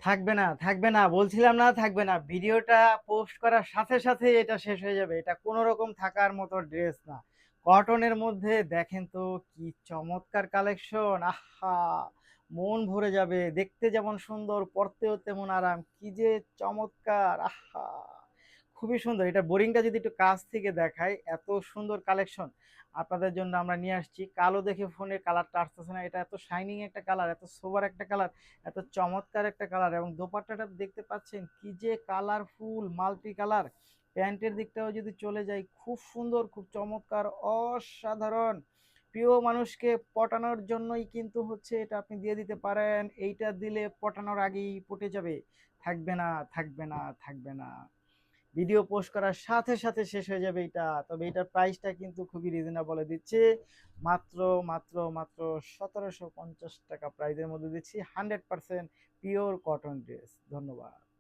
থাকবে না, থাকবে না। বলছিলাম না থাকবে না। ভিডিওটা পোস্ট করার সাথে, সাথে এটা শেষ হয়ে যাবে। এটা কোন রকম থাকার মতো ড্রেস না। কটনের মধ্যে দেখেন তো কি চমৎকার কালেকশন! আহা! মন ভরে যাবে। দেখতে যেমন সুন্দর, পড়তেও তেমন আরাম। কি যে চমৎকার! আহা! খুবই সুন্দর। এটা বোরিংটা যদি একটু কাছ থেকে দেখাই, এত সুন্দর কালেকশন আপনাদের জন্য আমরা নিয়ে আসছি। কালো দেখে ফোনে কালারটা আসতেছে না। এটা এত শাইনিং একটা কালার, এত সোবার একটা কালার, এত চমৎকার একটা কালার এবং দোপাট্টাটা দেখতে পাচ্ছেন কি যে কালারফুল মাল্টি কালার। প্যান্টের দিকটাও যদি চলে যাই, খুব সুন্দর, খুব চমৎকার, অসাধারণ। প্রিয় মানুষকে পটানোর জন্যই কিন্তু হচ্ছে এটা আপনি দিয়ে দিতে পারেন। এইটা দিলে পটানোর আগেই পটে যাবে। থাকবে না, থাকবে না, থাকবে না। ভিডিও পোস্ট করার সাথে সাথে শেষ হয়ে যাবে এটা। তবে এটার প্রাইসটা কিন্তু খুবই রিজনেবল দিচ্ছে। মাত্র মাত্র 1750 টাকা প্রাইজের মধ্যে দিচ্ছি। 100% পিওর কটন ড্রেস। ধন্যবাদ।